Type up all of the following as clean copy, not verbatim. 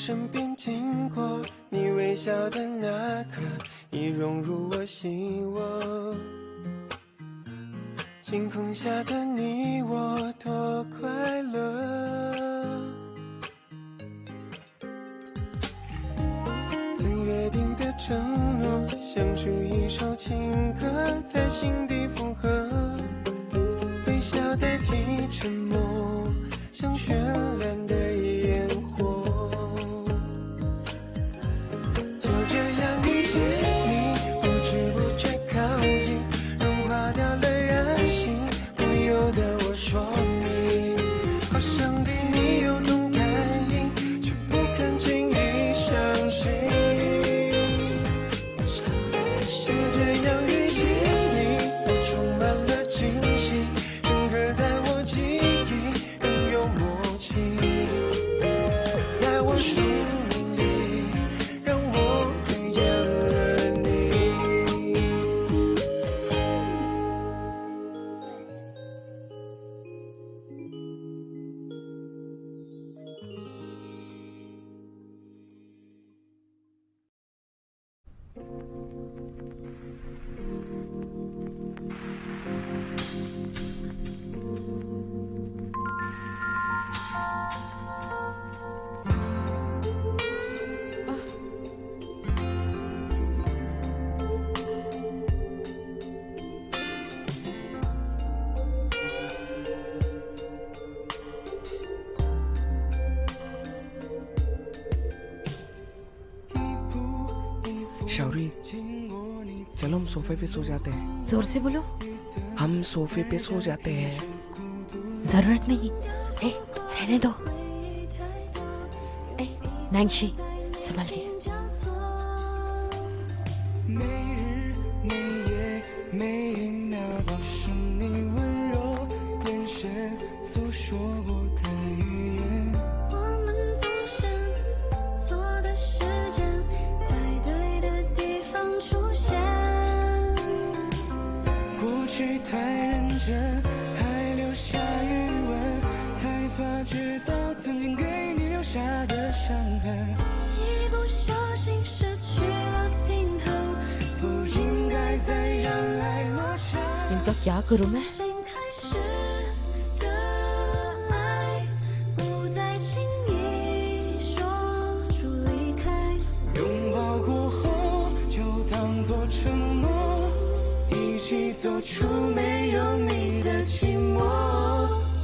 身边经过，你微笑的那刻已融入我心窝。晴空下的你我多快乐，曾约定的承诺，像是一首情歌在心底附和，微笑代替沉默，像绚烂的烟火。就这样遇见你，不知不觉靠近，融化掉了任性，不由得我说你，好想对你有种感应，却不肯轻易相信。就这样遇见你，我充满了惊喜，深刻在我记忆，更有默契，在我生命里，让我遇见了你。शौरी, चलो हम सोफे पे सो जाते हैं। जोर से बोलो। हम सोफे पे सो जाते हैं। जरूरत नहीं। ए, रहने दो। ए, नांगशी, संभालिए। 每日每夜每一秒都是你温柔眼神诉说过的语言。我们总是错的时间，在对的地方出现。过去太认真，还留下余温，才发觉到曾经给你留下的伤痕。一不小心失去了平衡，不应该再让爱落下。 इनका क्या करूं मैं? 新开始的爱，不再轻易说出离开。拥抱过后就当作承诺，一起走出没有你的寂寞。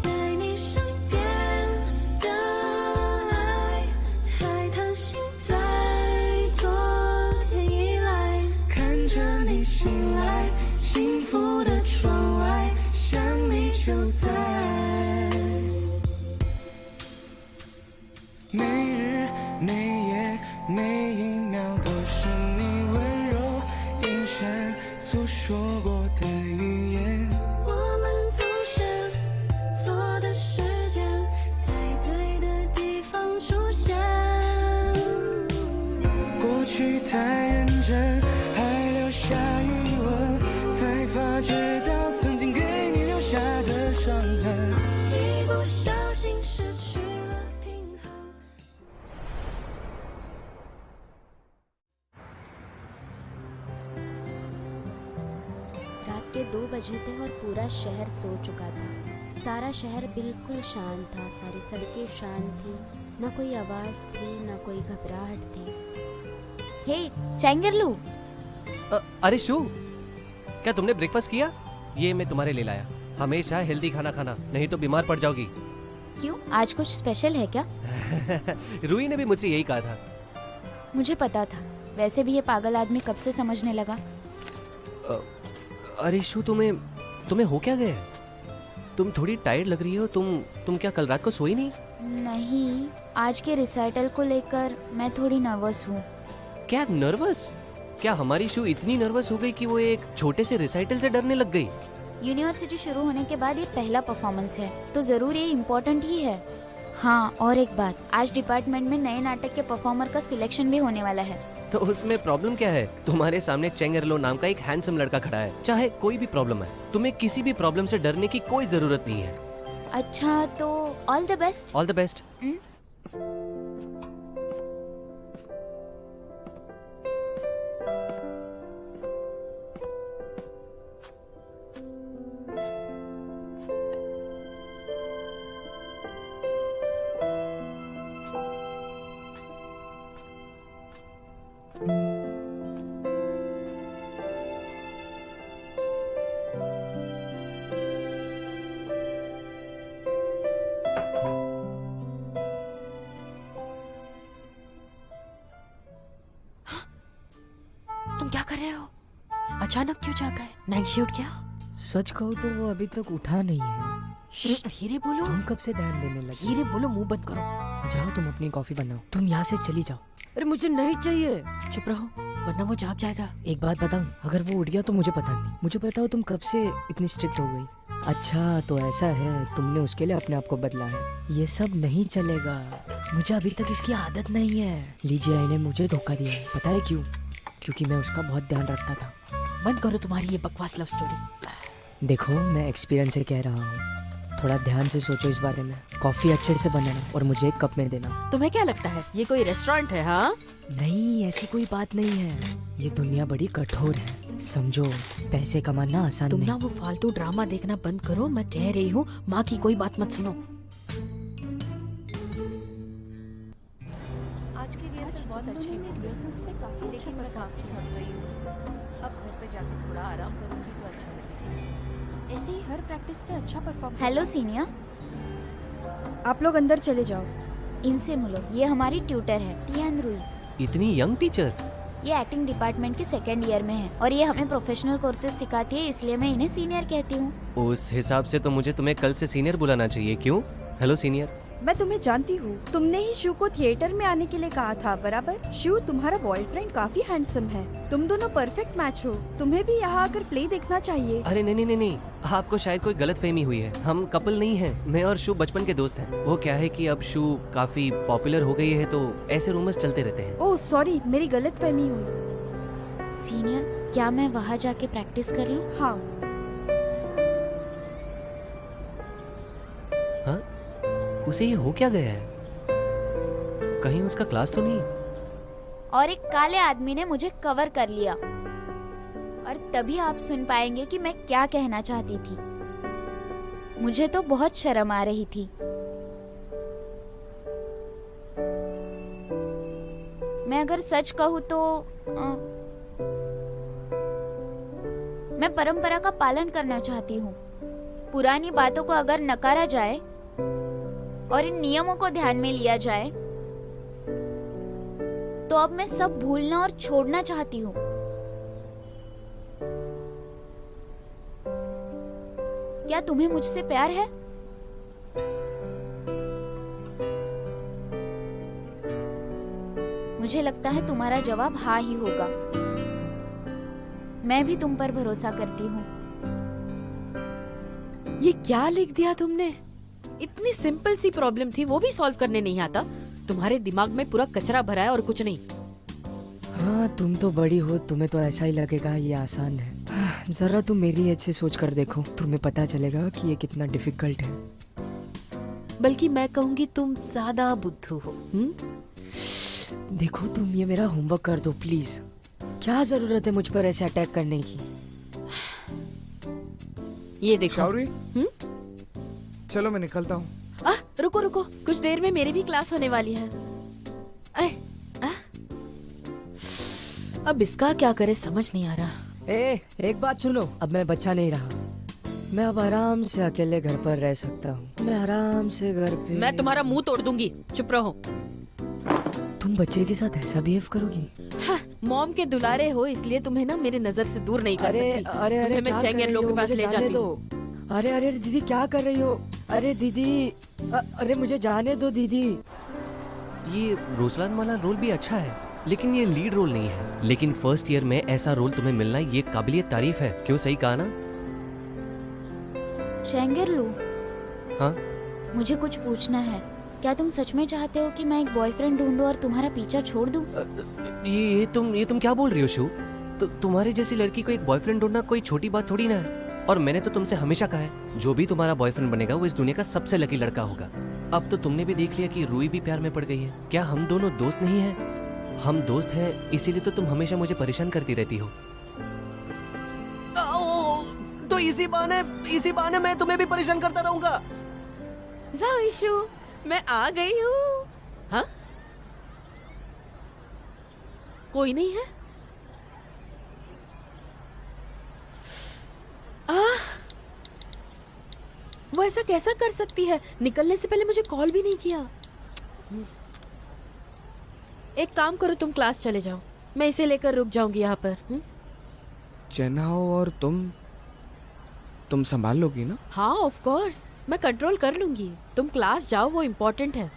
在你身边的爱，还贪心再多点依赖。看着你醒来，幸福的窗外，想你就在。每日每夜每一秒都是你温柔眼神诉说过的语言。我们总是错的时间，在对的地方出现。过去太认真，还留下余温，才发觉到曾经给你留下的伤痕。一不小心失去了平衡。 रात के 2 बजे थे और पूरा शहर सो चुका था। सारा शहर बिल्कुल शांत था, सारी सड़कें शांत थी, न कोई आवाज थी न कोई घबराहट थी। हे चैंगरलू, अरे शू, क्या तुमने ब्रेकफास्ट किया? ये मैं तुम्हारे लिए लाया। हमेशा हेल्दी खाना खाना, नहीं तो बीमार पड़ जाओगी। क्यों आज कुछ स्पेशल है क्या? रूही ने भी मुझसे यही कहा था। मुझे पता था। वैसे भी ये पागल आदमी कब से समझने लगा? अरे शू, तुम्हें हो क्या गया? तुम थोड़ी टायर्ड लग रही हो। तुम क्या कल रात को सोई नहीं? नहीं, आज के रिसाइटल को लेकर मैं थोड़ी नर्वस हूँ। क्या नर्वस? क्या हमारी शू इतनी नर्वस हो गई कि वो एक छोटे से रिसाइटल से डरने लग गई? यूनिवर्सिटी शुरू होने के बाद ये पहला परफॉर्मेंस है, तो जरूर ये इम्पोर्टेंट ही है। हाँ, और एक बात, आज डिपार्टमेंट में नए नाटक के परफॉर्मर का सिलेक्शन भी होने वाला है। तो उसमें प्रॉब्लम क्या है? तुम्हारे सामने चेंगरलो नाम का एक हैंडसम लड़का खड़ा है। चाहे कोई भी प्रॉब्लम है, तुम्हें किसी भी प्रॉब्लम से डरने की कोई जरूरत नहीं है। अच्छा, तो all the best. All the best. अचानक क्यों जागा है? नाइट शिफ्ट क्या? सच कहूँ तो वो अभी तक उठा नहीं है। धीरे बोलो। तुम कब से ध्यान देने लगी? धीरे बोलो, मुंह बंद करो। जाओ तुम अपनी कॉफी बनाओ, तुम यहाँ से चली जाओ। अरे मुझे नहीं चाहिए। चुप रहो वरना वो जाग जाएगा। एक बात बताऊं, अगर वो उठ गया तो मुझे पता नहीं। मुझे बताओ तुम कब से इतनी स्ट्रिक्ट हो गई? अच्छा तो ऐसा है, तुमने उसके लिए अपने आप को बदला है। ये सब नहीं चलेगा, मुझे अभी तक इसकी आदत नहीं है। लीजिए इन्हें मुझे धोखा दिया है, पता है क्यों? क्योंकि मैं उसका बहुत ध्यान रखता था। बंद करो तुम्हारी ये बकवास लव स्टोरी। देखो मैं एक्सपीरियंस से कह रहा हूँ, थोड़ा ध्यान से सोचो इस बारे में। कॉफी अच्छे से बनाना और मुझे एक कप में देना। तुम्हें क्या लगता है ये कोई रेस्टोरेंट है? हाँ नहीं, ऐसी कोई बात नहीं है। ये दुनिया बड़ी कठोर है, समझो। पैसे कमाना आसान तुम नहीं। ना वो फालतू ड्रामा देखना बंद करो। मैं कह रही हूँ माँ की कोई बात मत सुनो। आज की रिहर्सल बहुत अच्छी हुई। लेकिन मैं काफी थक गई हूँ। अब घर पे जाके थोड़ा आराम करूंगी तो अच्छा लगेगा। ऐसे ही हर प्रैक्टिस में अच्छा परफॉर्म। हेलो सीनियर, आप लोग अंदर चले जाओ। इनसे मिलो, ये हमारी ट्यूटर है टियान रुई। इतनी यंग टीचर? ये एक्टिंग डिपार्टमेंट के सेकेंड ईयर में है और ये हमें प्रोफेशनल कोर्सेज सिखाती है, इसलिए मैं इन्हें सीनियर कहती हूँ। उस हिसाब से तो मुझे तुम्हें कल से सीनियर बुलाना चाहिए। क्यों? Hello senior. मैं तुम्हें जानती हूँ, तुमने ही शू को थिएटर में आने के लिए कहा था, बराबर? शू, तुम्हारा बॉयफ्रेंड काफी हैंडसम है, तुम दोनों परफेक्ट मैच हो। तुम्हें भी यहाँ आकर प्ले देखना चाहिए। अरे नहीं नहीं नहीं, आपको शायद कोई गलतफहमी हुई है। हम कपल नहीं हैं। मैं और शू बचपन के दोस्त हैं। वो क्या है कि अब शू काफी पॉपुलर हो गई है तो ऐसे रूमर्स चलते रहते हैं। ओह सॉरी, मेरी गलतफहमी हुई। सीनियर, क्या मैं वहाँ जाके प्रैक्टिस कर लूँ? हाँ। हाँ? उसे ये हो क्या गया है? कहीं उसका क्लास तो नहीं? और एक काले आदमी ने मुझे कवर कर लिया और तभी आप सुन पाएंगे कि मैं क्या कहना चाहती थी। मुझे तो बहुत शर्म आ रही थी। मैं अगर सच कहूँ तो मैं परंपरा का पालन करना चाहती हूँ। पुरानी बातों को अगर नकारा जाए और इन नियमों को ध्यान में लिया जाए तो अब मैं सब भूलना और छोड़ना चाहती हूँ। क्या तुम्हें मुझसे प्यार है? मुझे लगता है तुम्हारा जवाब हाँ ही होगा। मैं भी तुम पर भरोसा करती हूँ। ये क्या लिख दिया तुमने? इतनी सिंपल सी प्रॉब्लम थी, वो भी सॉल्व करने नहीं आता। तुम्हारे दिमाग में पूरा कचरा भरा है और कुछ नहीं। हाँ तुम तो बड़ी हो, तुम्हें तो ऐसा ही लगेगा ये आसान है। जरा तुम मेरी एज से सोच कर देखो, तुम्हें पता चलेगा कि ये कितना डिफिकल्ट है। बल्कि मैं कहूँगी तुम ज्यादा बुद्धू हो। देखो तुम ये मेरा होमवर्क कर दो प्लीज। क्या जरूरत है मुझ पर ऐसे अटैक करने की? ये देखो। शौरी, चलो मैं निकलता हूँ। रुको रुको, कुछ देर में मेरी भी क्लास होने वाली है। अब इसका क्या करे समझ नहीं आ रहा। एक बात सुनो, अब मैं बच्चा नहीं रहा। मैं अब आराम से अकेले घर पर रह सकता हूँ। मैं आराम से घर पे। मैं तुम्हारा मुंह तोड़ दूंगी, चुप रहो। तुम बच्चे के साथ ऐसा बिहेव करोगी? हाँ, मॉम के दुलारे हो इसलिए तुम्हें ना मेरे नजर से दूर नहीं कर सकती। अरे तुम्हें मैं चेंगर लोगों के पास ले जाती हूँ। अरे दीदी क्या कर रही हो? अरे दीदी, अरे मुझे जाने दो दीदी। ये रोसलान वाला रोल भी अच्छा है लेकिन ये लीड रोल नहीं है। लेकिन फर्स्ट ईयर में ऐसा रोल तुम्हें मिलना ये काबिलियत तारीफ है। क्यों, सही कहा ना? चेंगरलू, हाँ? मुझे कुछ पूछना है। क्या तुम सच में चाहते हो कि मैं एक बॉयफ्रेंड ढूंढूं और तुम्हारा पीछा छोड़ दूं? ये तुम क्या बोल रही हो शू? तुम्हारे जैसी लड़की को एक बॉयफ्रेंड ढूंढना कोई छोटी बात थोड़ी ना है। और मैंने तो तुमसे हमेशा कहा है, जो भी तुम्हारा बॉयफ्रेंड बनेगा वो इस दुनिया का सबसे लकी लड़का होगा। अब तो तुमने भी देख लिया कि रूई भी प्यार में पड़ गई है। क्या हम दोनों दोस्त नहीं हैं? हम दोस्त हैं, इसीलिए तो तुम हमेशा मुझे परेशान करती रहती हो। तो इसी बहाने मैं तुम्हें भी परेशान करता रहूंगा। जाओ इशू, मैं आ गई हूँ। हाँ? कोई नहीं है? वो ऐसा कैसा कर सकती है? निकलने से पहले मुझे कॉल भी नहीं किया। एक काम करो, तुम क्लास चले जाओ, मैं इसे लेकर रुक जाऊंगी यहाँ पर। चेन्हाओ और तुम संभाल लोगी ना? हाँ ऑफ कोर्स, मैं कंट्रोल कर लूंगी। तुम क्लास जाओ, वो इम्पोर्टेंट है।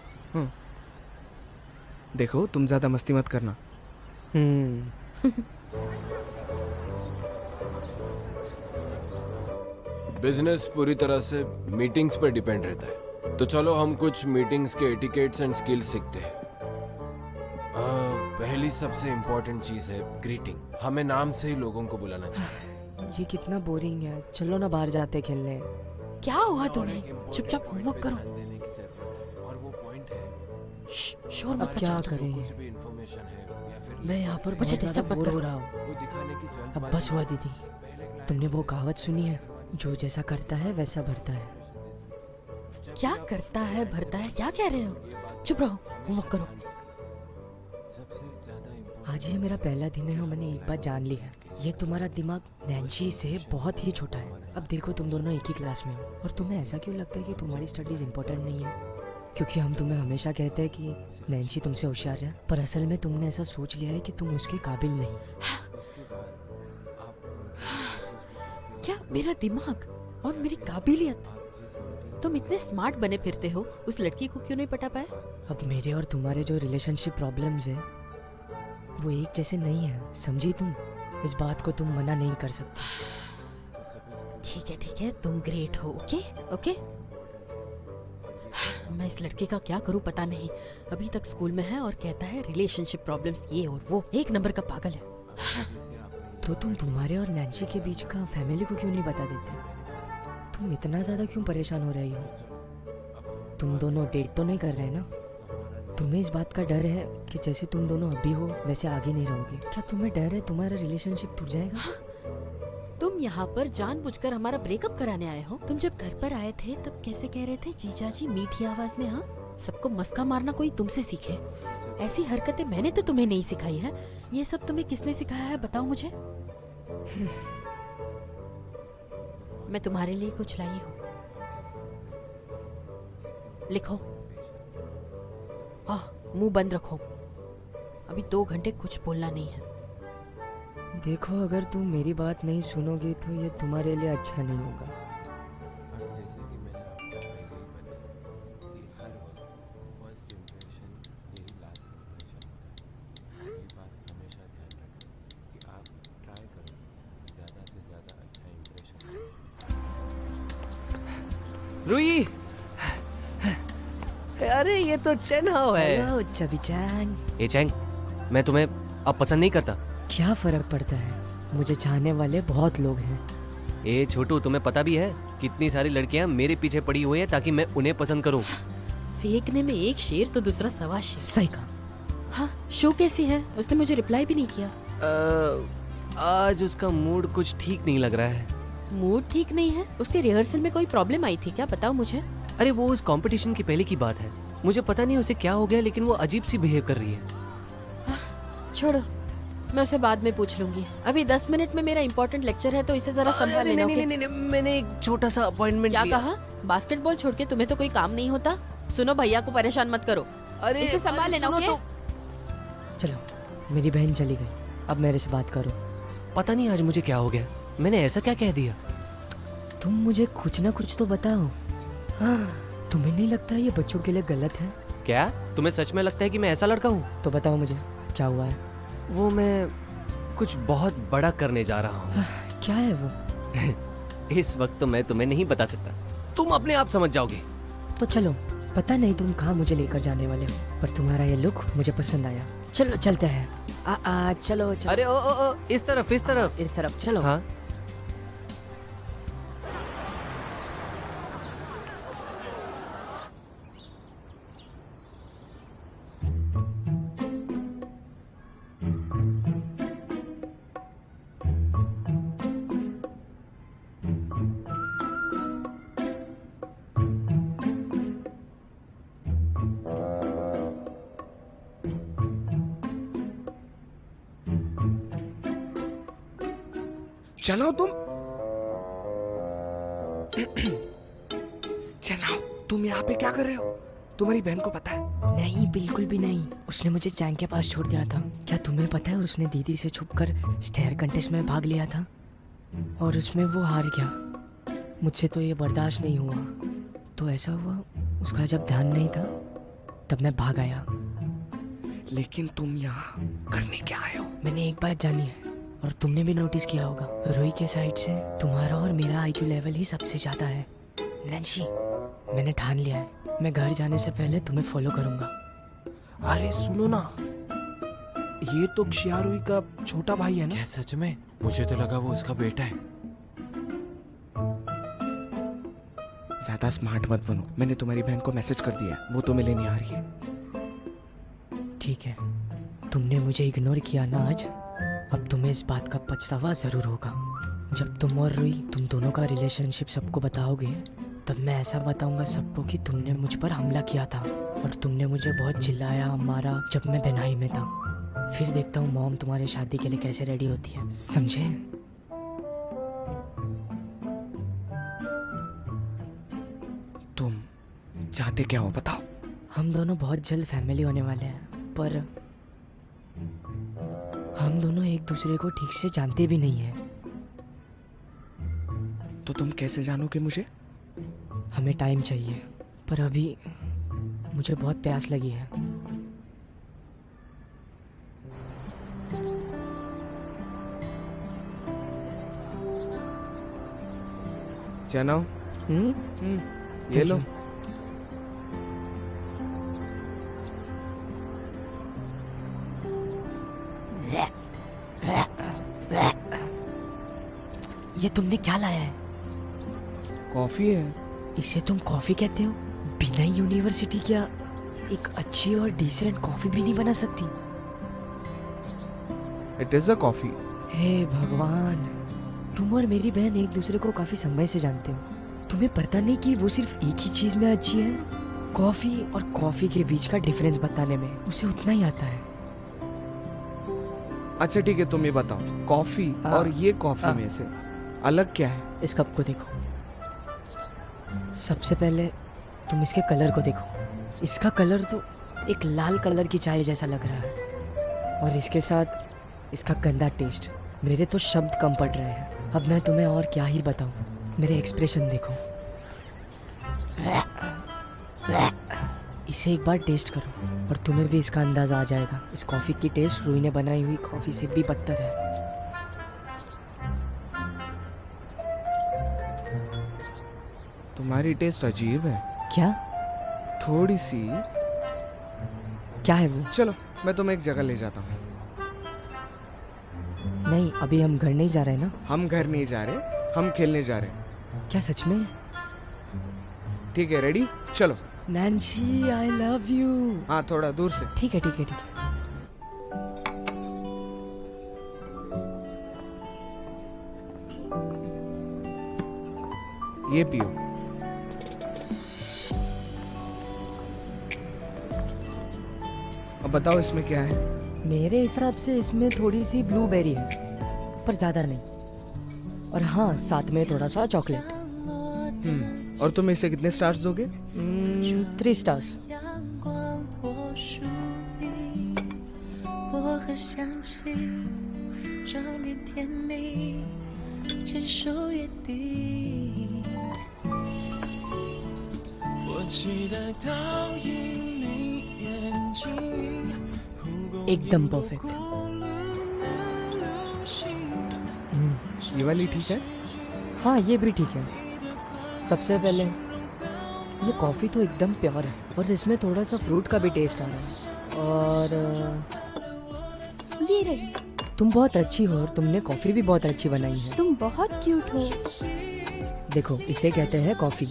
देखो तुम ज्यादा मस्ती मत करना। बिजनेस पूरी तरह से मीटिंग्स पर डिपेंड रहता है, तो चलो हम कुछ मीटिंग्स के एटिकेट्स एंड स्किल्स सीखते हैं। पहली सबसे इम्पोर्टेंट चीज है ग्रीटिंग। हमें नाम से ही लोगों को बुलाना चाहिए। ये कितना बोरिंग है, चलो ना बाहर जाते खेलने। क्या हुआ तुम्हें? चुपचाप होमवर्क करो। देने की जरूरत है और वो पॉइंट है शोर मत अब क्या मचाओ। करें? कुछ भी इंफॉर्मेशन है या फिर मैं यहाँ पर मुझे बहुत डिस्टर्ब ज़्यादा मत बोर हो करो। रहा हूँ। वो दिखाने की अब बस हुआ दीदी, तुमने वो कहावत सुनी है, जो जैसा करता है वैसा भरता है। क्या करता है भरता है, क्या कह रहे हो? चुप रहो, होमवर्क करो। सबसे ज्यादा आज ये मेरा पहला दिन है और मैंने एक बात जान ली है, ये तुम्हारा दिमाग नैन्सी से बहुत ही छोटा है। अब देखो तुम दोनों एक ही क्लास में हो और तुम्हें ऐसा क्यों लगता है कि तुम्हारी स्टडीज इंपॉर्टेंट नहीं है? क्योंकि हम तुम्हें हमेशा कहते हैं कि नैन्सी तुमसे होशियार है, पर असल में तुमने ऐसा सोच लिया है कि तुम उसके काबिल नहीं। क्या मेरा दिमाग और मेरी काबिलियत? तुम इतने स्मार्ट बने फिरते हो, उस लड़की को क्यों नहीं पटा पाए? अब मेरे और तुम्हारे जो रिलेशनशिप प्रॉब्लम्स है वो एक जैसे नहीं है, समझी तुम? इस बात को तुम मना नहीं कर सकती। ठीक है, तुम ग्रेट हो। Okay okay. मैं इस लड़के का क्या करूं पता नहीं। अभी तक स्कूल में है और कहता है रिलेशनशिप प्रॉब्लम्स ये और वो, एक नंबर का पागल है। तो तुम तुम्हारे और नैन्सी के बीच का फैमिली को क्यों नहीं बता देते? तुम इतना ज्यादा क्यों परेशान हो रही हो? तुम दोनों डेट तो नहीं कर रहे ना? तुम्हें इस बात का डर है कि जैसे तुम दोनों अभी हो वैसे आगे नहीं रहोगे? क्या तुम्हें डर है तुम्हारा रिलेशनशिप टूट जाएगा? तुम यहाँ पर जानबूझकर हमारा ब्रेकअप कराने आए हो? तुम जब घर पर आए थे तब कैसे कह रहे थे जीजा जी मीठी आवाज में? हाँ, सबको मस्का मारना कोई तुमसे सीखे। ऐसी हरकतें मैंने तो तुम्हें नहीं सिखाई है। ये सब तुम्हें किसने सिखाया है बताओ मुझे। मैं तुम्हारे लिए कुछ लाई हूँ, लिखो। मुंह बंद रखो, अभी 2 घंटे कुछ बोलना नहीं है। देखो अगर तुम मेरी बात नहीं सुनोगे तो ये तुम्हारे लिए अच्छा नहीं होगा। और जैसे कि मैंने आपको पहले ही बताया कि हर वक्त फर्स्ट इंप्रेशन यही लास्ट इंप्रेशन होता है। ये बात हमेशा ध्यान रखें कि आप ट्राई करो ज़्यादा से ज़्यादा अच्छा इंप्रेशन। रुई, अरे ये तो चेन्हाओ है। Hello Chubby Chang. ए चैंग, मैं तुम्हें अब पसंद नहीं करता। क्या फर्क पड़ता है, मुझे चाहने वाले बहुत लोग हैं। ए छोटू, तुम्हें पता भी है कितनी सारी लड़कियां मेरे पीछे पड़ी हुई है ताकि मैं उन्हें पसंद करूं। फेंकने में एक शेर तो दूसरा सवा शेर। सही कहा। हाँ, शो कैसी है? उसने मुझे रिप्लाई भी नहीं किया। आज उसका मूड कुछ ठीक नहीं लग रहा है। मूड ठीक नहीं है? उसके रिहर्सल में कोई प्रॉब्लम आई थी क्या? बताओ मुझे। अरे वो उस कंपटीशन की पहले की बात है, मुझे पता नहीं उसे क्या हो गया, लेकिन वो अजीब सी बिहेव कर रही है। छोड़ो, मैं उसे बाद में पूछ लूंगी। अभी 10 मिनट में मेरा इंपॉर्टेंट लेक्चर है तो इसे जरा संभाल लेना। नहीं, मैंने एक छोटा सा अपॉइंटमेंट क्या लिया। कहा? बास्केटबॉल छोड़ के तुम्हें तो कोई काम नहीं होता? सुनो, भैया को परेशान मत करो। अरे इसे संभाल लेना। ओके? चलो, मेरी बहन चली गई, अब मेरे से बात करो। पता नहीं आज मुझे क्या हो गया, मैंने ऐसा क्या कह दिया? तुम मुझे कुछ ना कुछ तो बताओ। हाँ, तुम्हें नहीं लगता ये बच्चों के लिए गलत है? क्या तुम्हें सच में लगता है कि मैं ऐसा लड़का हूँ? तो बताओ मुझे क्या हुआ है। वो मैं कुछ बहुत बड़ा करने जा रहा हूँ। क्या है वो? इस वक्त तो मैं तुम्हें नहीं बता सकता, तुम अपने आप समझ जाओगे। तो चलो, पता नहीं तुम कहाँ मुझे लेकर जाने वाले हो, पर तुम्हारा ये लुक मुझे पसंद आया। चलो चलते हैं। चलो चलो। अरे ओ, इस तरफ इस तरफ चलो। हाँ, चलो तुम यहाँ पे क्या कर रहे हो? तुम्हारी बहन को पता है? नहीं, बिल्कुल भी नहीं। उसने मुझे चैंग के पास छोड़ दिया था। क्या तुम्हें पता है उसने दीदी से छुपकर स्टेयर कंटेस्ट में भाग लिया था? और उसमें वो हार गया। मुझसे तो ये बर्दाश्त नहीं हुआ। तो ऐसा हुआ, उसका जब ध्यान नहीं था तब मैं भाग आया। लेकिन तुम यहाँ करने क्या आए हो? मैंने एक बात जानी है और तुमने भी नोटिस किया होगा, रूही के साइड से तुम्हारा और मेरा आईक्यू लेवल ही सबसे ज्यादा है। नैन्सी, मैंने ठान लिया है, मैं घर जाने से पहले तुम्हें फॉलो करूंगा। अरे सुनो ना, ये तो xiaoruhi का छोटा भाई है ना? क्या सच में? मुझे तो लगा वो उसका बेटा है। ज्यादा स्मार्ट मत बनो, मैंने तुम्हारी बहन को मैसेज कर दिया है, वो तो मिलने नहीं आ रही है। ठीक है, तुमने मुझे इग्नोर किया ना आज, अब तुम्हें इस बात का पछतावा जरूर होगा। जब तुम और रूही तुम दोनों का रिलेशनशिप सबको बताओगे तब मैं ऐसा बताऊंगा सबको कि तुमने मुझ पर हमला किया था और तुमने मुझे बहुत चिल्लाया मारा जब मैं बेनाई में था। फिर देखता हूँ मॉम तुम्हारी शादी के लिए कैसे रेडी होती है, समझे? तुम चाहते क्या हो बताओ? हम दोनों बहुत जल्द फैमिली होने वाले हैं, पर हम दोनों एक दूसरे को ठीक से जानते भी नहीं हैं। तो तुम कैसे जानोगे मुझे? हमें टाइम चाहिए, पर अभी मुझे बहुत प्यास लगी है। चना ये लो। ये तुमने क्या लाया है? कॉफी है। इसे तुम कॉफी कहते हो? बिना यूनिवर्सिटी क्या एक अच्छी और डिसेंट कॉफी भी नहीं बना सकती? It is a coffee. हे भगवान, तुम और मेरी बहन एक दूसरे को काफी समय से जानते हो। तुम्हें पता नहीं कि वो सिर्फ एक ही चीज में अच्छी है? कॉफी और कॉफी के बीच का डिफरेंस बताने में उसे उतना ही आता है। अच्छा ठीक है, तुम ये बताओ, कॉफी और ये कॉफी में से अलग क्या है? इस कप को देखो। सबसे पहले तुम इसके कलर को देखो। इसका कलर तो एक लाल कलर की चाय जैसा लग रहा है, और इसके साथ इसका गंदा टेस्ट। मेरे तो शब्द कम पड़ रहे हैं। अब मैं तुम्हें और क्या ही बताऊं। मेरे एक्सप्रेशन देखो। इसे एक बार टेस्ट करो और तुम्हें भी इसका अंदाजा आ जाएगा। इस कॉफी की टेस्ट रूही ने बनाई हुई कॉफी से भी बदतर है। तुम्हारी टेस्ट अजीब है। क्या? थोड़ी सी। क्या है वो? चलो मैं तुम्हें एक जगह ले जाता हूँ। नहीं, अभी हम घर नहीं जा रहे ना। हम घर नहीं जा रहे, हम खेलने जा रहे। क्या सच में? ठीक है, रेडी? चलो। Nancy, I love you. हाँ, थोड़ा दूर से। ठीक है ठीक है ठीक है। ये पियो। अब बताओ इसमें क्या है? मेरे हिसाब से इसमें थोड़ी सी ब्लूबेरी है, पर ज्यादा नहीं। और हाँ, साथ में थोड़ा सा चॉकलेट। और तुम इसे कितने स्टार्स दोगे? 3 stars। 我很想起这年甜蜜，牵手约定。我期待倒映你眼睛， एकदम परफेक्ट। ये वाली ठीक है? हाँ, ये भी ठीक है। सबसे पहले ये कॉफ़ी तो एकदम प्योर है, और इसमें थोड़ा सा फ्रूट का भी टेस्ट आ रहा है। और ये रही। तुम बहुत अच्छी हो और तुमने कॉफ़ी भी बहुत अच्छी बनाई है। तुम बहुत क्यूट हो। देखो, इसे कहते हैं कॉफ़ी।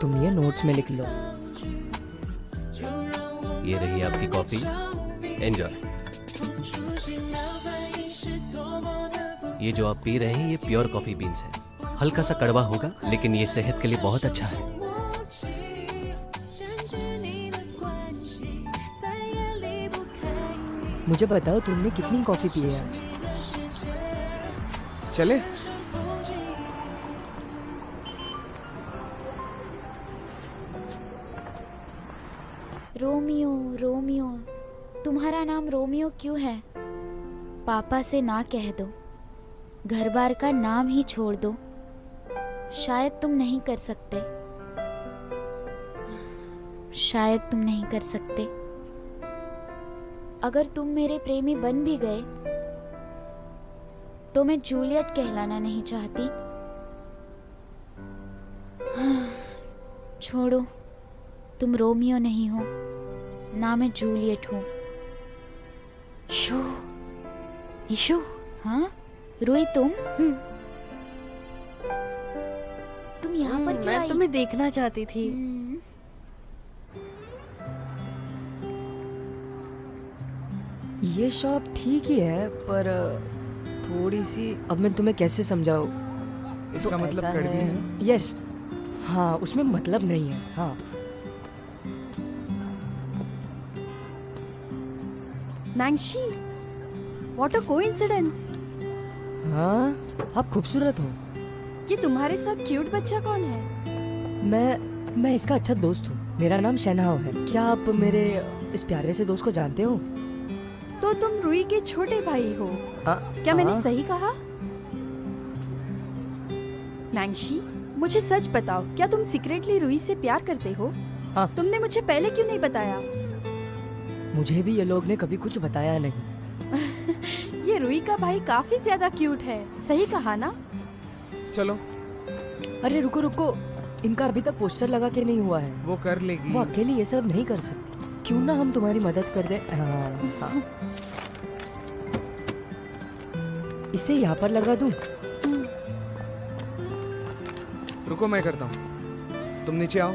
तुम ये नोट्स में लिख लो। ये रही आपकी कॉफी, एंजॉय। ये जो आप पी रहे हैं ये प्योर कॉफी बीन्स है। हल्का सा कड़वा होगा, लेकिन ये सेहत के लिए बहुत अच्छा है। मुझे बताओ, तुमने कितनी कॉफ़ी पी है आज? चले? रोमियो, रोमियो, तुम्हारा नाम रोमियो क्यों है? पापा से ना कह दो। घर बार का नाम ही छोड़ दो, शायद तुम नहीं कर सकते, शायद तुम नहीं कर सकते। अगर तुम मेरे प्रेमी बन भी गए तो मैं जूलियट कहलाना नहीं चाहती। छोड़ो, तुम रोमियो नहीं हो, ना मैं जूलियट हूँ। ईशु। हाँ रुई, तुम यहाँ पर क्यों मैं आई? तुम्हें देखना चाहती थी। ये शॉप ठीक ही है, पर थोड़ी सी, अब मैं तुम्हें कैसे समझाऊं? इसका मतलब ऐसा कड़वी है? यस, हाँ, उसमें मतलब नहीं है। हाँ, नैंशी, व्हाट अ कोइंसिडेंस। हाँ, आप खूबसूरत हो। ये तुम्हारे साथ क्यूट बच्चा कौन है? मैं इसका अच्छा दोस्त हूँ। मेरा नाम शहनाव है। क्या आप मेरे इस प्यारे से दोस्त को जानते हो? तो तुम रुई के छोटे भाई हो। क्या मैंने सही कहा? नैंशी, मुझे सच बताओ, क्या तुम सीक्रेटली रुई से प्यार करते हो? हाँ। तुमने मुझे पहले क्यों नहीं बताया? मुझे भी ये लोग ने कभी कुछ बताया नहीं। ये रुई का भाई काफी ज्यादा क्यूट है, सही कहा ना? चलो। अरे रुको रुको, इनका अभी तक पोस्टर लगा के नहीं हुआ है। वो कर लेगी। वो अकेली ये सब नहीं कर सकती। क्यों ना हम तुम्हारी मदद कर दे। हाँ। इसे यहाँ पर लगा दूं? रुको, मैं करता हूँ, तुम नीचे आओ।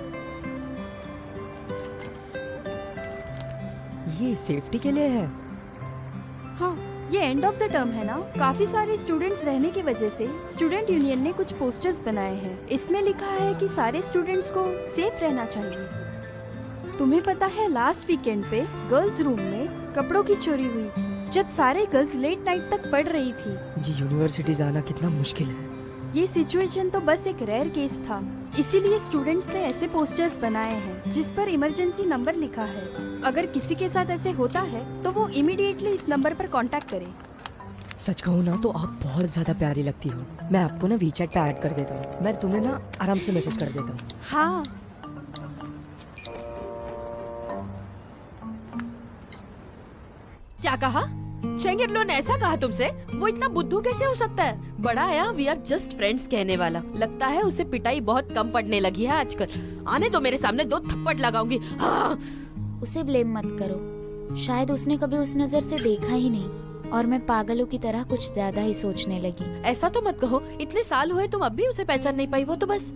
ये सेफ्टी के लिए है। हाँ, ये एंड ऑफ द टर्म है ना। काफी सारे स्टूडेंट्स रहने की वजह से स्टूडेंट यूनियन ने कुछ पोस्टर्स बनाए हैं। इसमें लिखा है कि सारे स्टूडेंट्स को सेफ रहना चाहिए। तुम्हें पता है, लास्ट वीकेंड पे गर्ल्स रूम में कपड़ों की चोरी हुई थी, जब सारे गर्ल्स लेट नाइट तक पढ़ रही थी। ये यूनिवर्सिटी जाना कितना मुश्किल है। ये सिचुएशन तो बस एक रेयर केस था, इसीलिए स्टूडेंट्स ने ऐसे पोस्टर्स बनाए हैं जिस पर इमरजेंसी नंबर लिखा है। अगर किसी के साथ ऐसे होता है तो वो इमीडिएटली इस नंबर पर कांटेक्ट करे। सच कहूँ ना तो आप बहुत ज्यादा प्यारी लगती हो। मैं आपको ना वीचैट पे ऐड कर देता हूँ। मैं तुम्हें ना आराम से मैसेज कर देता हूँ। हाँ। क्या कहा? चेंगिरलो ने ऐसा कहा तुमसे? वो इतना बुद्धू कैसे हो सकता है? बड़ा आया वी आर जस्ट फ्रेंड्स कहने वाला। लगता है उसे पिटाई बहुत कम पड़ने लगी है आजकल। आने दो मेरे सामने, 2 थप्पड़ लगाऊंगी। हाँ। उसे ब्लेम मत करो, शायद उसने कभी उस नजर से देखा ही नहीं और मैं पागलों की तरह कुछ ज्यादा ही सोचने लगी। ऐसा तो मत कहो, इतने साल हुए तुम अब भी उसे पहचान नहीं पाई। वो तो बस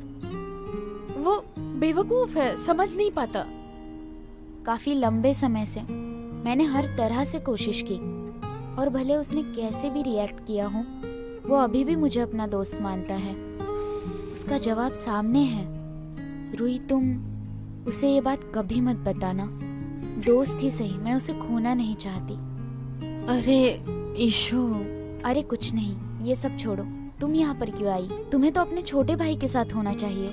वो बेवकूफ है, समझ नहीं पाता। काफी लंबे समय से मैंने हर तरह से कोशिश की और भले उसने कैसे भी रिएक्ट किया हो, वो अभी भी मुझे अपना दोस्त मानता है। उसका जवाब सामने है। रुई, तुम उसे ये बात कभी मत बताना। दोस्त ही सही, मैं उसे खोना नहीं चाहती। अरे ईशु। अरे कुछ नहीं, ये सब छोड़ो। तुम यहाँ पर क्यों आई? तुम्हें तो अपने छोटे भाई के साथ होना चाहिए।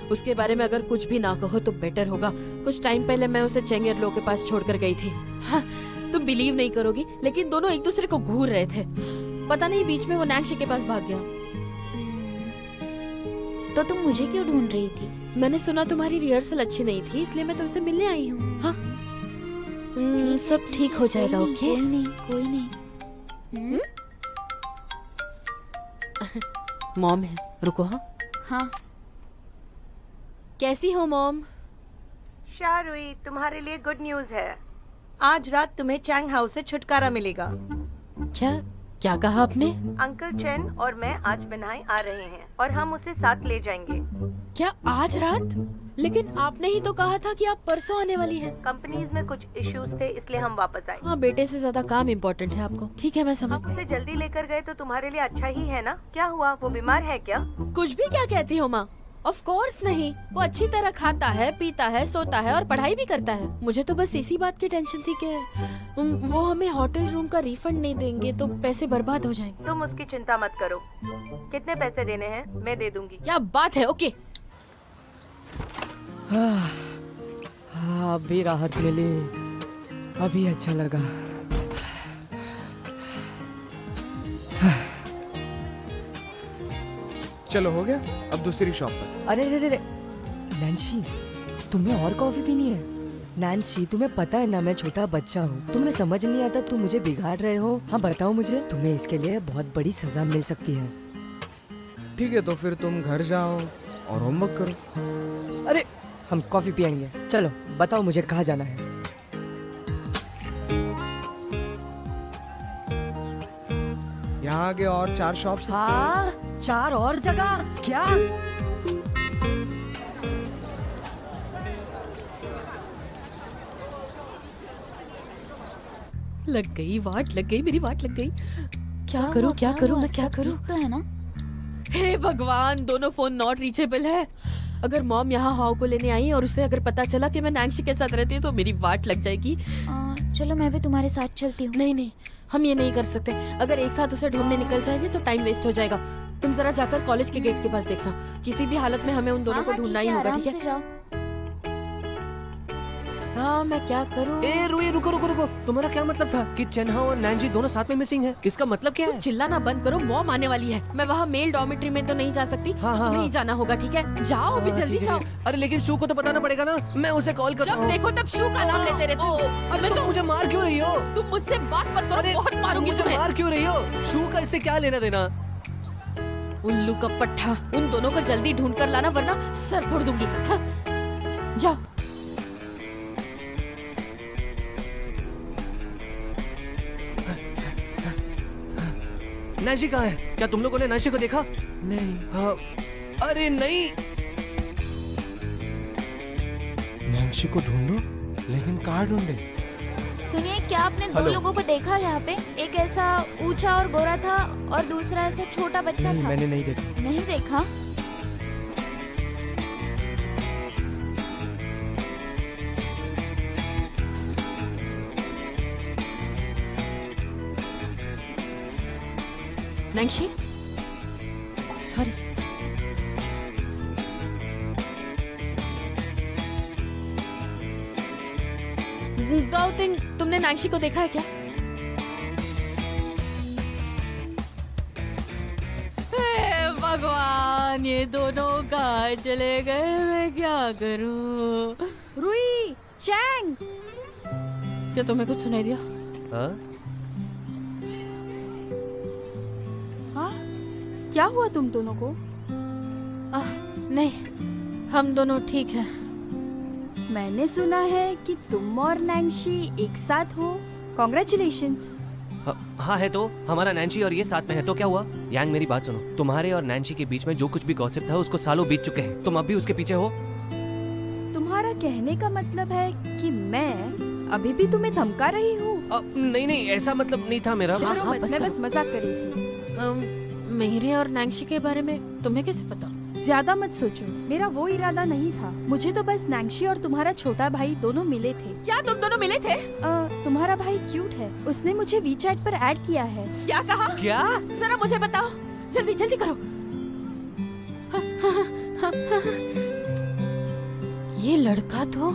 उसके बारे में अगर कुछ भी ना कहो तो बेटर होगा। कुछ टाइम पहले मैं उसे चेंगिरलो के पास छोड़कर गई थी। हाँ, तुम बिलीव नहीं करोगी, लेकिन दोनों एक दूसरे को घूर रहे थे। पता नहीं बीच में वो नैंशी के पास भाग गया। तो तुम मुझे क्यों ढूंढ रही थी? मैंने सुना तुम्हारी रिहर्सल अच्छी नहीं थी, इसलिए मैं तुमसे मिलने आई हूँ। हाँ, सब ठीक हो जाएगा। ओके? कोई नहीं, कोई नहीं। मॉम है, रुको। हाँ हाँ। कैसी हो मॉम? शारुई, तुम्हारे लिए गुड न्यूज है। आज रात तुम्हें चैंग हाउस से छुटकारा मिलेगा। क्या कहा आपने? अंकल चेन और मैं आज बिनाई आ रहे हैं और हम उसे साथ ले जाएंगे। क्या आज रात? लेकिन आपने ही तो कहा था कि आप परसों आने वाली हैं। कंपनीज में कुछ इश्यूज थे, इसलिए हम वापस आए। हाँ, बेटे से ज्यादा काम इम्पोर्टेंट है आपको। ठीक है, मैं समझ हम उसे जल्दी लेकर गए तो तुम्हारे लिए अच्छा ही है ना? क्या हुआ, वो बीमार है क्या? कुछ भी क्या कहती हो माँ? ऑफ कोर्स नहीं, वो अच्छी तरह खाता है, पीता है, सोता है और पढ़ाई भी करता है। मुझे तो बस इसी बात की टेंशन थी कि वो हमें होटल रूम का रिफंड नहीं देंगे तो पैसे बर्बाद हो जाएंगे। तुम उसकी चिंता मत करो। कितने पैसे देने हैं मैं दे दूंगी। क्या बात है। ओके। अभी राहत मिली, अभी अच्छा लगा। चलो हो गया, अब दूसरी शॉप पर। अरे रे रे रे नैन्सी, तुम्हें और कॉफी पीनी है? नैन्सी, तुम्हें पता है ना मैं छोटा बच्चा हूँ, तुम्हें समझ नहीं आता, तुम मुझे बिगाड़ रहे हो। हाँ बताओ मुझे, तुम्हें इसके लिए बहुत बड़ी सजा मिल सकती है। ठीक है, तो फिर तुम घर जाओ और होमवर्क करो। अरे हम कॉफी पियेंगे, चलो बताओ मुझे कहाँ जाना है? यहाँ आगे और 4 शॉप्स। हाँ 4 और जगह क्या? लग गई वाट, लग गई मेरी वाट, लग गई। क्या हुआ, करूं, क्या करूं, हुआ? मैं क्या सब करूं? ठीक तो है ना? हे भगवान, दोनों फोन नॉट रीचेबल है। अगर मॉम यहाँ हाउ को लेने आई और उसे अगर पता चला कि मैं नैंसी के साथ रहती हूँ तो मेरी वाट लग जाएगी। चलो मैं भी तुम्हारे साथ चलती हूँ। नहीं नहीं, हम ये नहीं कर सकते। अगर एक साथ उसे ढूंढने निकल जाएंगे तो टाइम वेस्ट हो जाएगा। तुम जरा जाकर कॉलेज के गेट के पास देखना, किसी भी हालत में हमें उन दोनों को ढूंढना ही होगा, ठीक है? हाँ मैं क्या करूँ? ए रुई, रुको रुको रुको, तुम्हारा क्या मतलब था कि चेन्हा और नैंजी दोनों साथ में मिसिंग है? इसका मतलब क्या है? चिल्लाना बंद करो, मॉम आने वाली है। मैं वहाँ मेल डॉर्मेट्री में तो नहीं जा सकती। हाँ, तुम्हें हाँ। ही जाना होगा, ठीक है? जाओ अभी, जल्दी जाओ। अरे लेकिन शू को तो बताना पड़ेगा ना, मैं उसे कॉल करता जब हूँ। देखो तब शू का नाम लेते रहते हो। अरे तुम मुझे मार क्यों रही हो? तुम मुझसे बात मत करो, बहुत मारूंगी मुझे तुम्हें। मार क्यों रही हो? शू का इससे क्या लेना देना? उल्लू का पट्टा, उन दोनों को जल्दी ढूंढ कर लाना वरना सर फोड़ दूंगी। हाँ, जाओ। नैंसी कहाँ है? क्या तुम लोगों ने नैंसी को देखा? नहीं। हाँ, अरे नहीं। नैंसी को ढूंढो, लेकिन कहाँ ढूंढे? सुनिए, क्या आपने 2 हेलो। लोगों को देखा यहाँ पे? एक ऐसा ऊंचा और गोरा था और दूसरा ऐसा छोटा बच्चा नहीं, था। मैंने नहीं देखा। नहीं देखा? Nancy, sorry. गौतम, तुमने नैंसी को देखा है क्या? हे भगवान, ये दोनों कहाँ चले गए? मैं क्या करूं? रुई, चैंग, क्या तुम्हें कुछ सुनाई दिया? हाँ? हाँ क्या हुआ तुम दोनों को? नहीं, हम दोनों ठीक हैं। मैंने सुना है कि तुम और नैंसी एक साथ हो। कॉन्ग्रेचुलेशंस। हाँ है तो, हमारा नैंसी और ये साथ में है तो क्या हुआ? यांग मेरी बात सुनो, तुम्हारे और नैंसी के बीच में जो कुछ भी गॉसिप था उसको सालों बीत चुके हैं, तुम अब भी उसके पीछे हो। तुम्हारा कहने का मतलब है कि मैं अभी भी तुम्हें धमका रही हूँ? नहीं नहीं, ऐसा मतलब नहीं था मेरा। हाँ, मैं बस बस मजाक कर रही थी। मेरे और नैंसी के बारे में तुम्हें कैसे पता? ज्यादा मत सोचो, मेरा वो इरादा नहीं था। मुझे तो बस नैंसी और तुम्हारा छोटा भाई दोनों मिले थे। क्या तुम दोनों मिले थे? तुम्हारा भाई क्यूट है, उसने मुझे वीचैट पर ऐड किया है। क्या कहा? क्या? जरा मुझे बताओ, जल्दी जल्दी करो। ये लड़का तो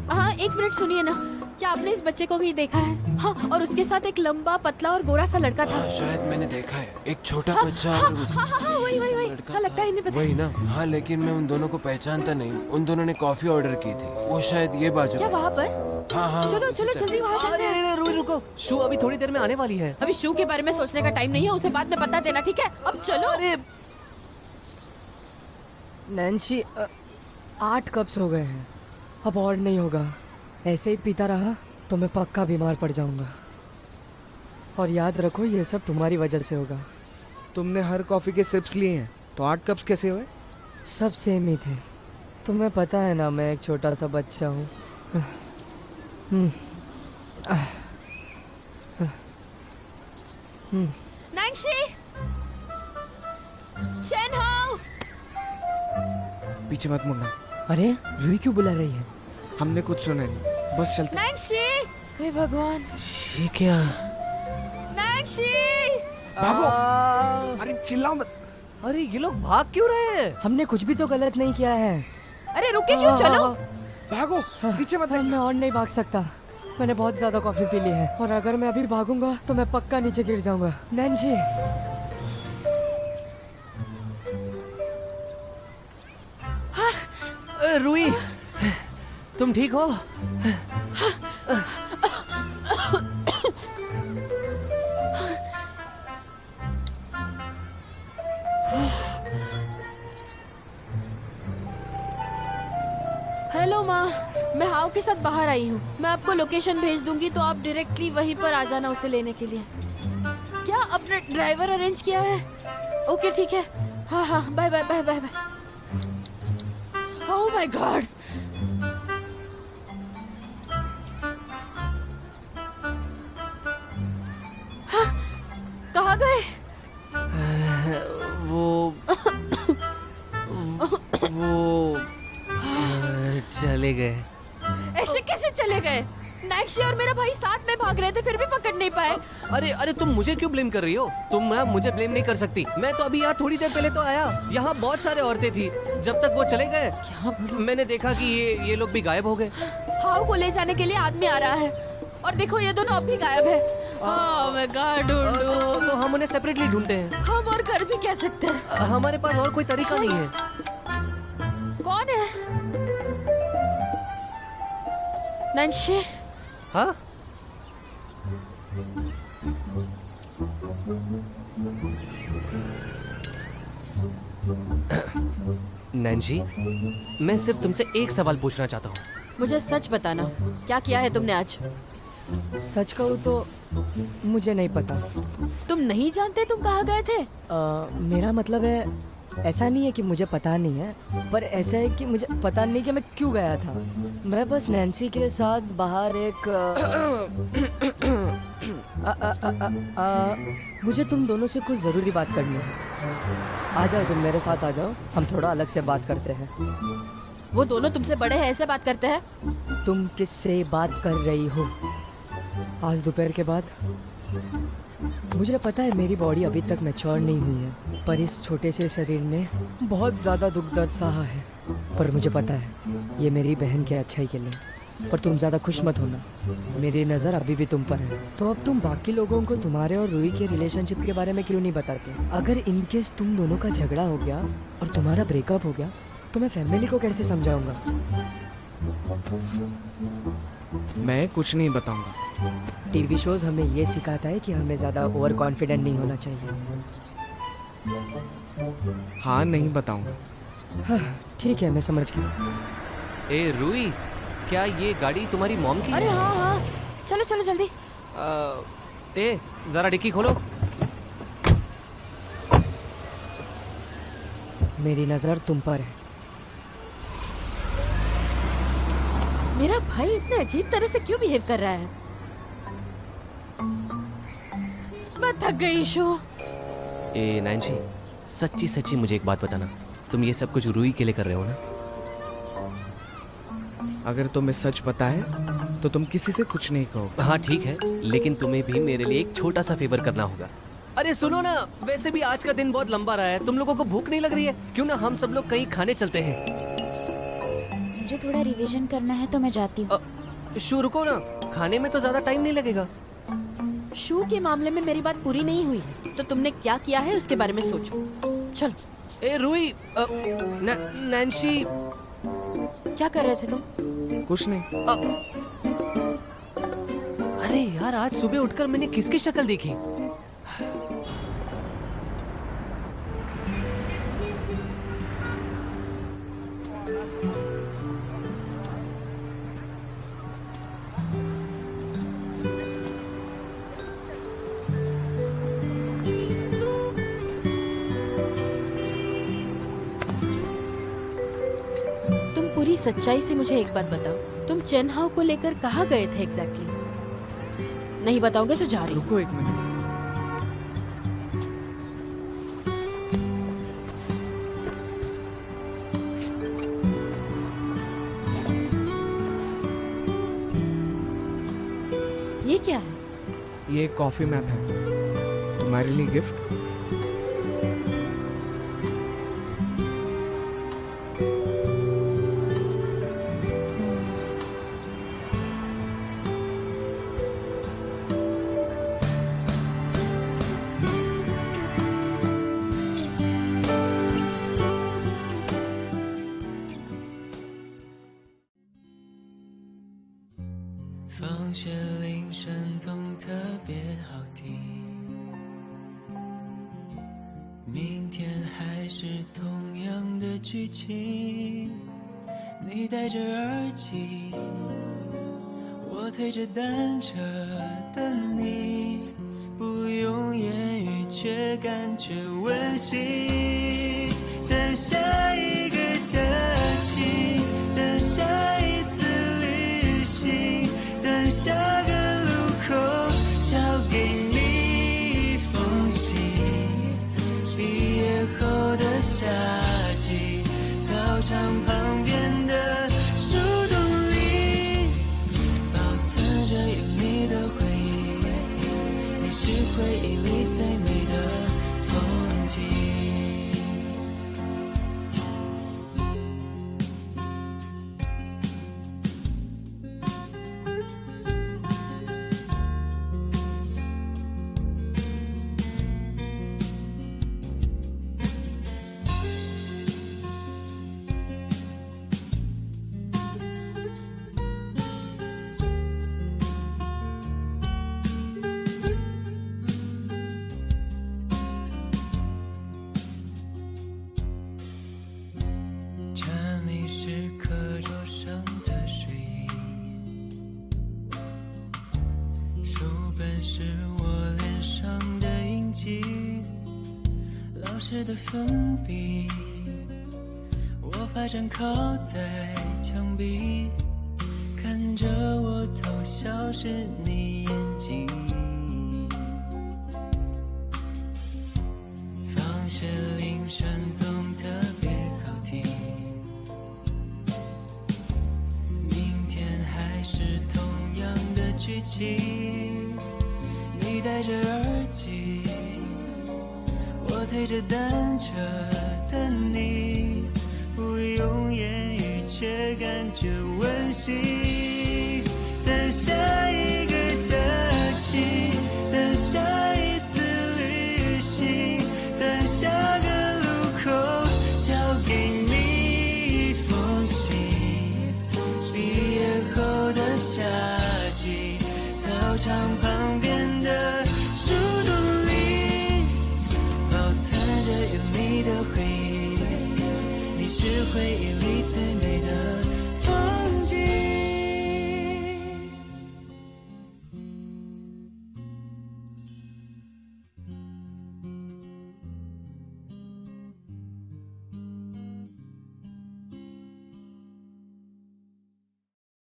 हाँ, एक मिनट सुनिए ना, क्या आपने इस बच्चे को कहीं देखा है? हाँ, और उसके साथ एक लंबा पतला और गोरा सा लड़का था। शायद मैंने देखा है, एक छोटा हाँ, बच्चा हाँ, और उसके हाँ, हाँ, हाँ, वही वही वही। लड़का हाँ, लगता है इन्हें पता है। वही ना। हाँ, लेकिन मैं उन दोनों को पहचानता नहीं। उन दोनों ने कॉफी ऑर्डर की थी, वो शायद ये बाजू क्या में। वहाँ पर? हाँ हाँ, चलो चलो जल्दी वहाँ चलते हैं। अरे रुई रुको, शू अभी थोड़ी देर में आने वाली है। अभी शू के बारे में सोचने का टाइम नहीं है, उसे बाद में बता देना, ठीक है? अब चलो। अरे नैंसी 8 कप्स हो गए हैं, अब और नहीं होगा। ऐसे ही पीता रहा तो मैं पक्का बीमार पड़ जाऊंगा। और याद रखो, ये सब तुम्हारी वजह से होगा। तुमने हर कॉफी के सिप्स लिए हैं, तो 8 कप्स कैसे हुए? सब सेम ही थे। तुम्हें पता है ना, मैं एक छोटा सा बच्चा हूँ। Nancy, chain how. पीछे मत मुड़ना। अरे रूही क्यों बुला रही है? हमने कुछ सुना नहीं, बस चलते। नैंसी, हे भगवान, ये क्या? नैंसी, भागो। अरे चिल्लाओ मत। अरे ये लोग भाग क्यों रहे हैं? हमने कुछ भी तो गलत नहीं किया है। अरे रुके क्यों? चलो। भागो, पीछे मत मैं और नहीं भाग सकता। मैंने बहुत ज्यादा कॉफी पी ली है और अगर मैं अभी भागूंगा तो मैं पक्का नीचे गिर जाऊंगा। नैन्सी, रूही, तुम ठीक हो? हेलो माँ, मैं हाउ के साथ बाहर आई हूँ। मैं आपको लोकेशन भेज दूंगी तो आप डायरेक्टली वहीं पर आ जाना उसे लेने के लिए। क्या अपने ड्राइवर अरेंज किया है? ओके ठीक है। हाँ हाँ, bye bye bye bye bye. Oh my God, कहाँ गए? वो चले गए। ऐसे कैसे चले गए? नैन्सी और मेरा भाई साथ में भाग रहे थे, फिर भी पकड़ नहीं पाए। अरे अरे, तुम मुझे क्यों ब्लेम कर रही हो? तुम ना मुझे ब्लेम नहीं कर सकती। मैं तो अभी यहाँ थोड़ी देर पहले तो आया। यहाँ बहुत सारे औरतें थी। जब तक वो चले गए मैंने देखा कि ये लोग भी गायब हो गए। हाउ को ले जाने के लिए आदमी आ रहा है और देखो ये दोनों अब भी गायब है। ओह माय गॉड, तो हम उन्हें सेपरेटली ढूंढते हैं। हम और कर भी कह सकते हैं। हमारे पास और कोई तरीका नहीं है। कौन है? नैन्सी? हाँ? नैन्सी, मैं सिर्फ तुमसे एक सवाल पूछना चाहता हूँ। मुझे सच बताना, क्या किया है तुमने आज? सच कहूँ तो मुझे नहीं पता। तुम नहीं जानते तुम कहाँ गए थे? मेरा मतलब है, ऐसा नहीं है कि मुझे पता नहीं है, पर ऐसा है कि मुझे पता नहीं कि मैं क्यों गया था। मैं बस नैन्सी के साथ बाहर एक मुझे तुम दोनों से कुछ ज़रूरी बात करनी है। आ जाओ, तुम मेरे साथ आ जाओ, हम थोड़ा अलग से बात करते हैं। वो दोनों तुमसे बड़े हैं, ऐसे बात करते हैं? तुम किससे बात कर रही हो? आज दोपहर के बाद? मुझे पता है मेरी बॉडी अभी तक मैच्योर नहीं हुई है, पर इस छोटे से शरीर ने बहुत ज़्यादा दुख दर्द सहा है। पर मुझे पता है ये मेरी बहन के अच्छाई के लिए। पर तुम ज़्यादा खुश मत होना, मेरी नज़र अभी भी तुम पर है। तो अब तुम बाकी लोगों को तुम्हारे और रूही के रिलेशनशिप के बारे में क्यों नहीं बताते? अगर इनकेस तुम दोनों का झगड़ा हो गया और तुम्हारा ब्रेकअप हो गया तो मैं फैमिली को कैसे समझाऊंगा? मैं कुछ नहीं बताऊंगा। टीवी शोज हमें ये सिखाता है कि हमें ज़्यादा ओवर कॉन्फिडेंट नहीं होना चाहिए। हाँ, नहीं बताऊंगा। हाँ, ठीक है, मैं समझ गया। ए रूही, क्या ये गाड़ी तुम्हारी मॉम की है? अरे हाँ हाँ, चलो चलो जल्दी। ए, जरा डिक्की खोलो। मेरी नज़र तुम पर है। मेरा भाई इतने अजीब तरह से क्यों बिहेव कर रहा है? मैं थक गई शो। ए नैन्सी, सच्ची सच्ची मुझे एक बात बताना, तुम ये सब कुछ रूही के लिए कर रहे हो ना? अगर तुम्हें सच पता है तो तुम किसी से कुछ नहीं कहो। हाँ ठीक है, लेकिन तुम्हें भी मेरे लिए एक छोटा सा फेवर करना होगा। अरे सुनो ना, वैसे भी आज का दिन बहुत लंबा रहा है, तुम लोगों को भूख नहीं लग रही है? क्यों ना हम सब लोग कहीं खाने चलते हैं? मुझे थोड़ा रिवीजन करना है तो मैं जाती हूँ। शू रुको ना, खाने में तो ज्यादा टाइम नहीं लगेगा। शू के मामले में मेरी बात पूरी नहीं हुई है, तो तुमने क्या किया है उसके बारे में सोचो। चलो। ए रूही, नैन्सी, क्या कर रहे थे तुम? कुछ नहीं। अरे यार, आज सुबह उठकर मैंने किसकी शक्ल देखी? पूरी सच्चाई से मुझे एक बात बताओ, तुम चेन हाउ को लेकर कहाँ गए थे एग्जैक्टली? नहीं बताओगे तो जा रही हूँ। रुको एक मिनट। ये क्या है? ये एक कॉफी मैप है, तुम्हारे लिए गिफ्ट। 别好听。明天还是同样的剧情，你戴着耳机，我推着单车等你，不用言语却感觉温馨。等下一个假期，等下一次旅行，等下个路口交给你一封信。毕业后的夏季，操场旁边的树洞里，保存着有你的回忆，你是回忆里最美的风景。茶米是课桌上的睡印，书本是我脸上的印记，老师的粉笔，我发站靠在墙壁，看着我偷笑是你眼睛。放学铃声总特别好听，明天还是同样的剧情，你戴着耳机，我推着单车等你，不用言语却感觉温馨。等下